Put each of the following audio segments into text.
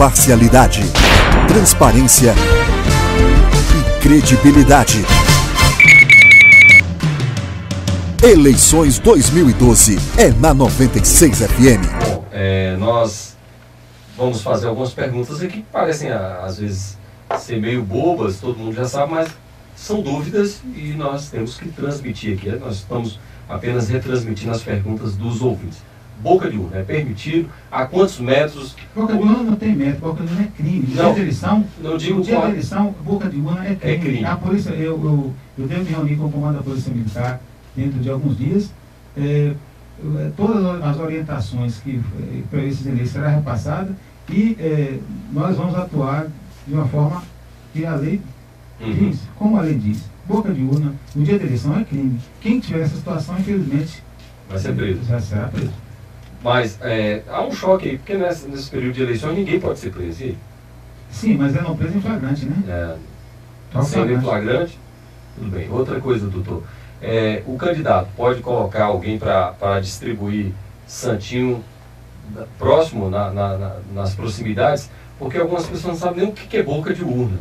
imparcialidade, transparência e credibilidade. Eleições 2012 é na 96 FM. Bom, nós vamos fazer algumas perguntas aqui que parecem, às vezes, ser meio bobas, todo mundo já sabe, mas são dúvidas e nós temos que transmitir aqui. Nós estamos apenas retransmitindo as perguntas dos ouvintes. Boca de urna é permitido? A quantos metros? Boca de urna não tem metro, boca de urna é crime. No dia de eleição, não digo no dia da eleição, boca de urna é crime. É crime. A polícia, eu devo me reunir com o comando da Polícia Militar dentro de alguns dias. Todas as orientações que previstas em lei serão repassadas e nós vamos atuar de uma forma que a lei diz, como a lei diz. Boca de urna, no dia da eleição é crime. Quem tiver essa situação, infelizmente, vai ser preso. Já será preso. Mas há um choque aí, porque nesse período de eleições ninguém pode ser preso. E? Sim, mas é não preso em flagrante, né? Sendo em flagrante, tudo bem. Outra coisa, doutor. O candidato pode colocar alguém para distribuir santinho próximo, nas proximidades, porque algumas pessoas não sabem nem o que é boca de urna.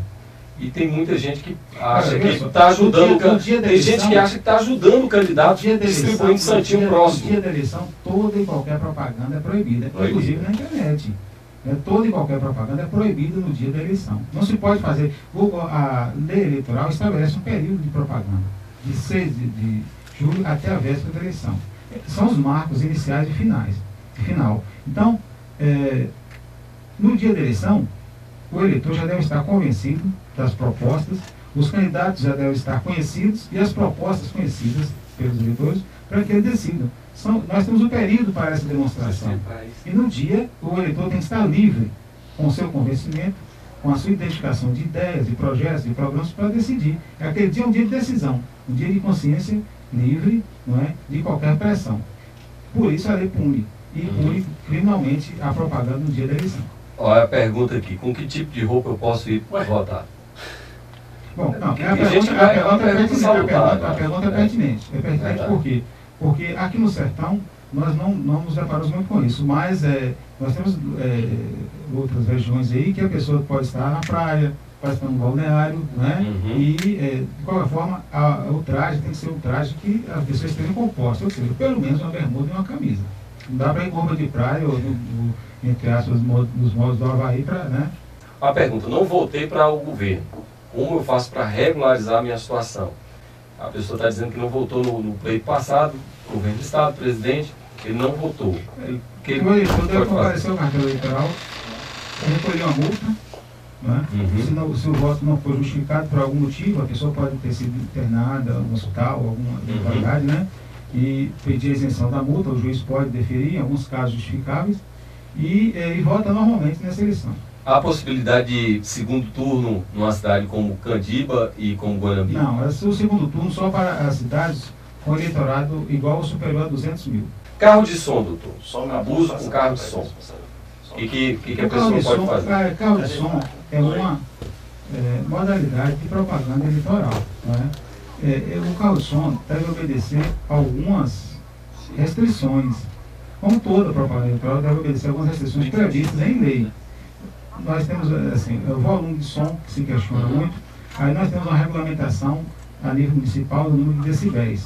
E tem muita gente que acha que está ajudando tem gente que acha que está ajudando o candidato distribuindo santinho próximo. No dia da eleição, toda e qualquer propaganda é proibida, inclusive na internet. Toda e qualquer propaganda é proibida no dia da eleição. Não se pode fazer. A lei eleitoral estabelece um período de propaganda, de 6 de julho até a véspera da eleição. São os marcos iniciais e finais. Final. Então, no dia da eleição, o eleitor já deve estar convencido das propostas, os candidatos já devem estar conhecidos e as propostas conhecidas pelos eleitores para que eles decidam. Nós temos um período para essa demonstração. E no dia, o eleitor tem que estar livre com o seu convencimento, com a sua identificação de ideias, de projetos, de programas para decidir. Aquele dia é um dia de decisão, um dia de consciência livre, não é, de qualquer pressão. Por isso a lei pune, e pune criminalmente a propaganda no dia da eleição. Olha a pergunta aqui, com que tipo de roupa eu posso ir votar? Bom, não, a pergunta é pertinente. É pertinente por quê? Porque aqui no sertão nós não nos deparamos muito com isso, mas nós temos outras regiões aí que a pessoa pode estar na praia, pode estar no balneário, né? E de qualquer forma o traje tem que ser um traje que as pessoas estejam compostas, ou seja, pelo menos uma bermuda e uma camisa. Não dá para ir com roupa de praia ou entre aspas, nos modos do Havaí para, né? A pergunta, não voltei para o governo. Como eu faço para regularizar a minha situação? A pessoa está dizendo que não votou no pleito passado, governo do estado, presidente, ele não votou. O eleitor deve comparecer ao cartório eleitoral, recolher uma multa, né? Se o voto não for justificado por algum motivo, a pessoa pode ter sido internada no hospital, alguma eventualidade, né? E pedir a isenção da multa, o juiz pode deferir, em alguns casos justificáveis, e vota normalmente nessa eleição. Há possibilidade de segundo turno numa cidade como Candiba e como Guanambi? Não, o segundo turno só para as cidades com eleitorado igual ou superior a 200 mil. Carro de som, doutor. Abuso com carro de som. O que a pessoa pode fazer? Carro de som é uma modalidade de propaganda eleitoral. Né? O carro de som deve obedecer a algumas restrições. Como toda propaganda eleitoral, deve obedecer algumas restrições previstas em lei. Nós temos o volume de som, que se questiona muito. Aí nós temos uma regulamentação a nível municipal do número de decibéis.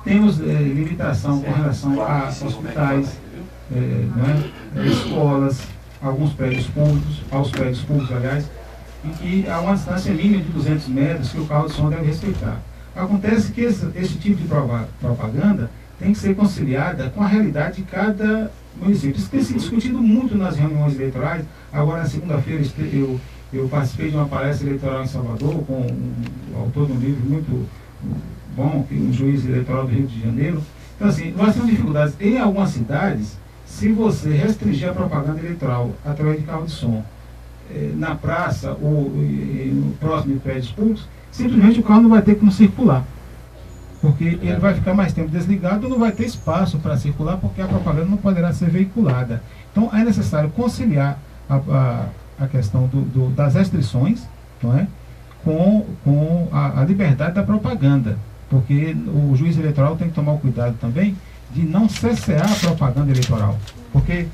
Temos limitação com relação a hospitais, escolas, alguns prédios públicos, aos prédios públicos, aliás, em que há uma distância mínima de 200 metros que o carro de som deve respeitar. Acontece que esse tipo de propaganda tem que ser conciliada com a realidade de cada município. Isso tem sido discutido muito nas reuniões eleitorais. Agora, na segunda-feira, eu participei de uma palestra eleitoral em Salvador com o autor de um livro muito bom, um juiz eleitoral do Rio de Janeiro. Então, assim, nós temos dificuldades em algumas cidades. Se você restringir a propaganda eleitoral através de carro de som na praça ou no próximo de prédios públicos, simplesmente o carro não vai ter como circular. Porque ele vai ficar mais tempo desligado e não vai ter espaço para circular, porque a propaganda não poderá ser veiculada. Então é necessário conciliar a questão das restrições, não é? com a liberdade da propaganda. Porque o juiz eleitoral tem que tomar o cuidado também de não cessear a propaganda eleitoral. Porque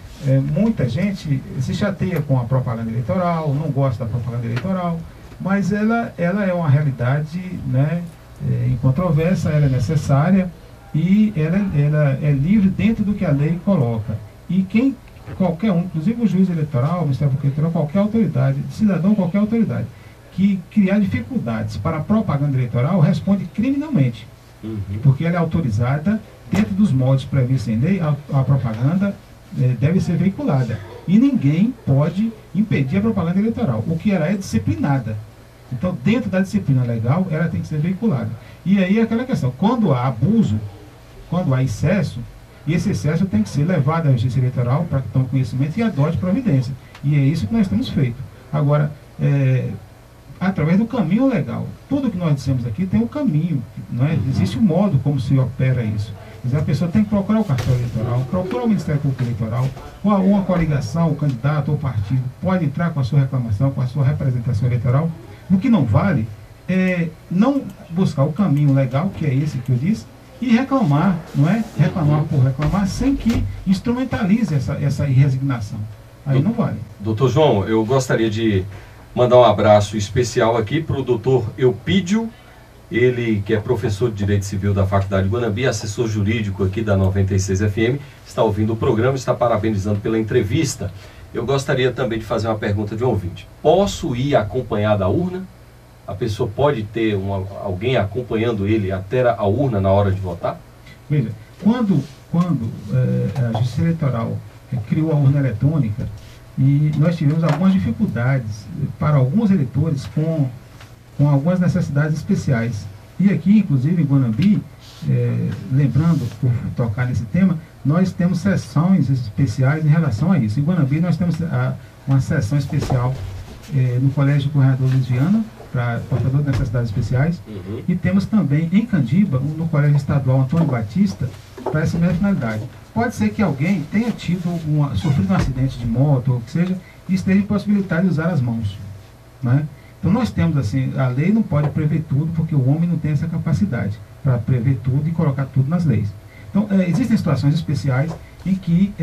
muita gente se chateia com a propaganda eleitoral, não gosta da propaganda eleitoral, mas ela é uma realidade, né, incontroversa, ela é necessária e ela é livre dentro do que a lei coloca. E qualquer um, inclusive o juiz eleitoral, o Ministério Público Eleitoral, qualquer autoridade, cidadão, qualquer autoridade, que criar dificuldades para a propaganda eleitoral, responde criminalmente. Porque ela é autorizada, dentro dos moldes previstos em lei, a propaganda deve ser veiculada. E ninguém pode impedir a propaganda eleitoral. O que ela é disciplinada. Então, dentro da disciplina legal, ela tem que ser veiculada. E aí é aquela questão, quando há abuso, quando há excesso, e esse excesso tem que ser levado à Justiça Eleitoral para que tome conhecimento e adote providência. E é isso que nós temos feito. Agora, através do caminho legal. Tudo que nós dissemos aqui tem um caminho, não é? Existe um modo como se opera isso. A pessoa tem que procurar o cartório eleitoral, procurar o Ministério Público Eleitoral, ou uma coligação, o candidato ou partido pode entrar com a sua reclamação, com a sua representação eleitoral. O que não vale é não buscar o caminho legal, que é esse que eu disse, e reclamar, não é? Reclamar por reclamar, sem que instrumentalize essa resignação. Aí não vale. Doutor João, eu gostaria de mandar um abraço especial aqui para o doutor Eupídio, ele que é professor de Direito Civil da Faculdade de Guanambi, assessor jurídico aqui da 96 FM, está ouvindo o programa, está parabenizando pela entrevista. Eu gostaria também de fazer uma pergunta de um ouvinte. Posso ir acompanhado à urna? A pessoa pode ter alguém acompanhando ele até a urna na hora de votar? Veja, quando a Justiça Eleitoral criou a urna eletrônica, e nós tivemos algumas dificuldades para alguns eleitores com algumas necessidades especiais. E aqui, inclusive em Guanambi, lembrando, por tocar nesse tema, nós temos sessões especiais em relação a isso. Em Guanambi nós temos uma sessão especial no Colégio Governador Luiz Viana, para portador de necessidades especiais, e temos também em Candiba, no Colégio Estadual Antônio Batista, para essa mesma finalidade. Pode ser que alguém tenha sofrido um acidente de moto, ou o que seja, e esteja impossibilitado de usar as mãos, né? Então nós temos assim, a lei não pode prever tudo, porque o homem não tem essa capacidade para prever tudo e colocar tudo nas leis. Então existem situações especiais em que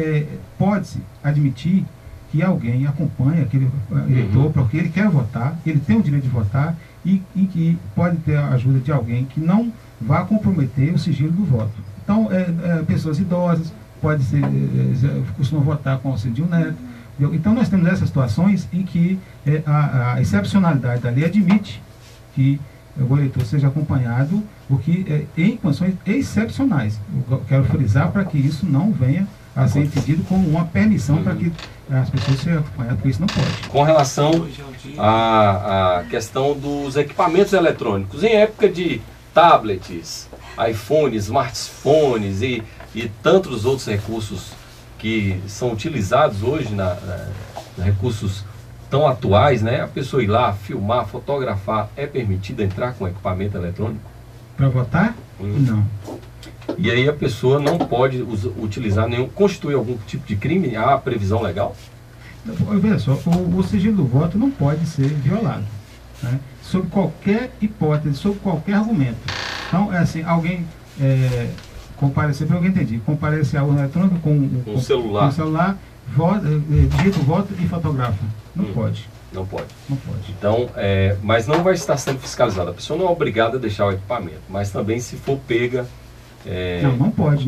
pode-se admitir que alguém acompanha aquele eleitor, porque ele quer votar, ele tem o direito de votar, e que pode ter a ajuda de alguém que não vá comprometer o sigilo do voto. Então, pessoas idosas, costumam votar com auxílio de um neto. Então, nós temos essas situações em que a excepcionalidade da lei admite que o eleitor seja acompanhado, porque em condições excepcionais. Eu quero frisar para que isso não venha a ser entendido como uma permissão para que as pessoas sejam acompanhadas, porque isso não pode. Com relação à questão dos equipamentos eletrônicos, em época de tablets, iPhones, smartphones e tantos outros recursos que são utilizados hoje, recursos tão atuais, né? A pessoa ir lá, filmar, fotografar, é permitido entrar com equipamento eletrônico? Para votar? Não. E aí a pessoa não pode utilizar constituir algum tipo de crime? Há previsão legal? Veja só, o sigilo do voto não pode ser violado, né? Sob qualquer hipótese, sob qualquer argumento. Então, assim, alguém comparecer, pelo que eu entendi, comparecer à urna eletrônica com um celular, digita o voto e fotografa. Não pode. Não pode. Não pode. Então, mas não vai estar sendo fiscalizada. A pessoa não é obrigada a deixar o equipamento, mas também se for pega... Não pode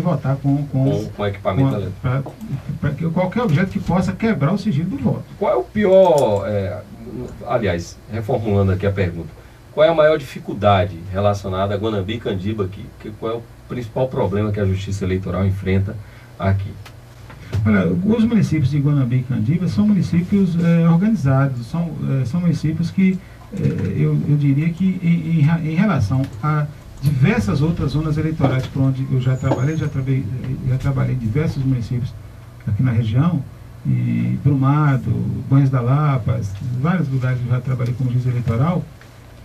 votar com equipamento eletrônico. Para qualquer objeto que possa quebrar o sigilo do voto. Qual é o pior, aliás, reformulando aqui a pergunta, qual é a maior dificuldade relacionada a Guanambi e Candiba aqui? Qual é o principal problema que a Justiça Eleitoral enfrenta aqui? Olha, os municípios de Guanambi e Candiba são municípios organizados, são municípios que eu diria que em relação a diversas outras zonas eleitorais por onde eu já trabalhei em diversos municípios aqui na região, e Brumado, Banhos da Lapa, vários lugares que eu já trabalhei como juiz eleitoral.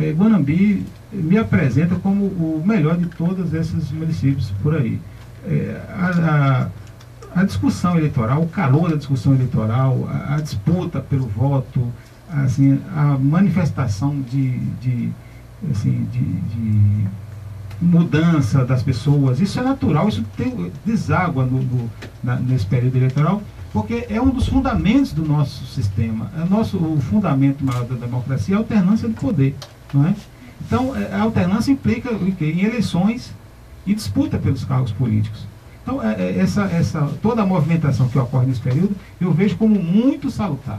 Guanambi me apresenta como o melhor de todos esses municípios por aí. A discussão eleitoral, o calor da discussão eleitoral, a disputa pelo voto, assim, a manifestação de mudança das pessoas, isso é natural, isso deságua nesse período eleitoral, porque é um dos fundamentos do nosso sistema. O fundamento maior da democracia é a alternância do poder, não é? Então, a alternância implica em eleições e disputa pelos cargos políticos. Então, toda a movimentação que ocorre nesse período, eu vejo como muito salutar,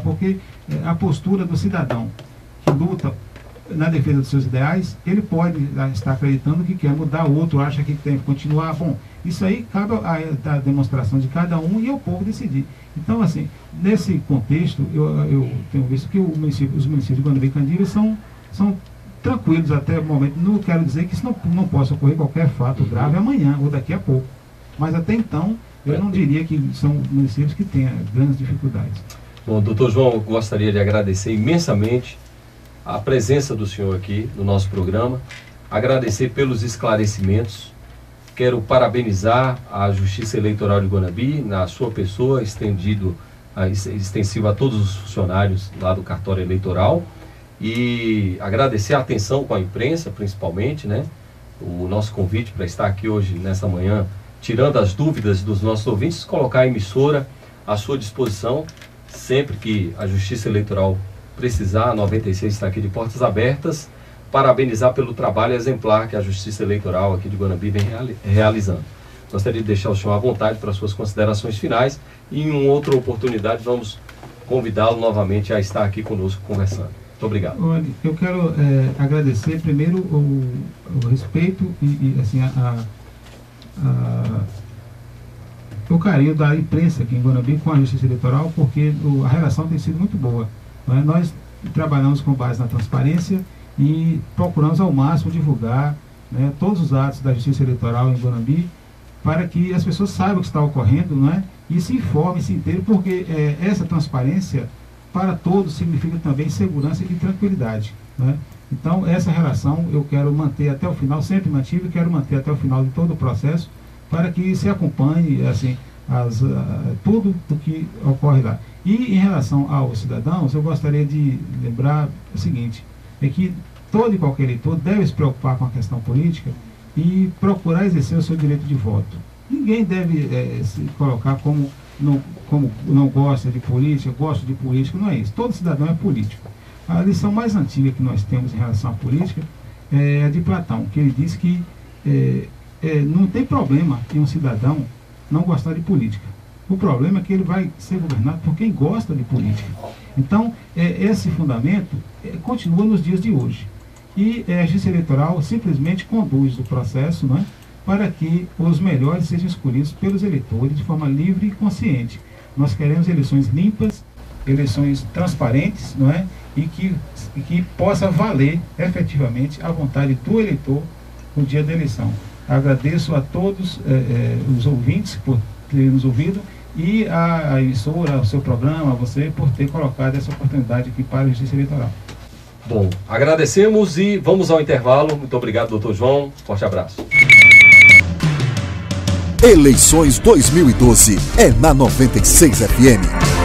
porque a postura do cidadão que luta na defesa dos seus ideais, ele pode estar acreditando que quer mudar, o outro acha que tem que continuar. Bom, isso aí cabe a demonstração de cada um e ao povo decidir. Então, assim, nesse contexto, eu tenho visto que os municípios de Guanambi e Candira são tranquilos até o momento. Não quero dizer que isso não possa ocorrer qualquer fato grave amanhã ou daqui a pouco. Mas até então, eu não diria que são municípios que tenham grandes dificuldades. Bom, doutor João, eu gostaria de agradecer imensamente a presença do senhor aqui no nosso programa, agradecer pelos esclarecimentos. Quero parabenizar a Justiça Eleitoral de Guanambi, na sua pessoa, extensivo a todos os funcionários lá do cartório eleitoral, e agradecer a atenção com a imprensa, principalmente, né? O nosso convite para estar aqui hoje, nessa manhã, tirando as dúvidas dos nossos ouvintes, colocar a emissora à sua disposição, sempre que a Justiça Eleitoral precisar. A 96 está aqui de portas abertas. Parabenizar pelo trabalho exemplar que a Justiça Eleitoral aqui de Guanambi vem realizando. Gostaria de deixar o senhor à vontade para suas considerações finais e em uma outra oportunidade vamos convidá-lo novamente a estar aqui conosco conversando. Muito obrigado. Olha, eu quero agradecer primeiro o respeito e assim, o carinho da imprensa aqui em Guanambi com a Justiça Eleitoral, porque a relação tem sido muito boa. Nós trabalhamos com base na transparência e procuramos ao máximo divulgar, né, todos os atos da Justiça Eleitoral em Guanambi, para que as pessoas saibam o que está ocorrendo, né, e se informem, se inteirem, porque essa transparência para todos significa também segurança e tranquilidade, né? Então, essa relação eu quero manter até o final, sempre mantive e quero manter até o final de todo o processo, para que se acompanhe assim, tudo o que ocorre lá. E em relação aos cidadãos, eu gostaria de lembrar o seguinte, é que todo e qualquer eleitor deve se preocupar com a questão política e procurar exercer o seu direito de voto. Ninguém deve se colocar como não gosta de política, gosta de política, não é isso. Todo cidadão é político. A lição mais antiga que nós temos em relação à política é a de Platão, que ele diz que não tem problema em um cidadão não gostar de política. O problema é que ele vai ser governado por quem gosta de política. Então, esse fundamento continua nos dias de hoje. E a Justiça Eleitoral simplesmente conduz o processo, não é, para que os melhores sejam escolhidos pelos eleitores de forma livre e consciente. Nós queremos eleições limpas, eleições transparentes, não é, e que possa valer efetivamente a vontade do eleitor no dia da eleição. Agradeço a todos os ouvintes por terem nos ouvido e a emissora, o seu programa, a você, por ter colocado essa oportunidade aqui para a Justiça Eleitoral. Bom, agradecemos e vamos ao intervalo. Muito obrigado, doutor João. Forte abraço. Eleições 2012 é na 96 FM.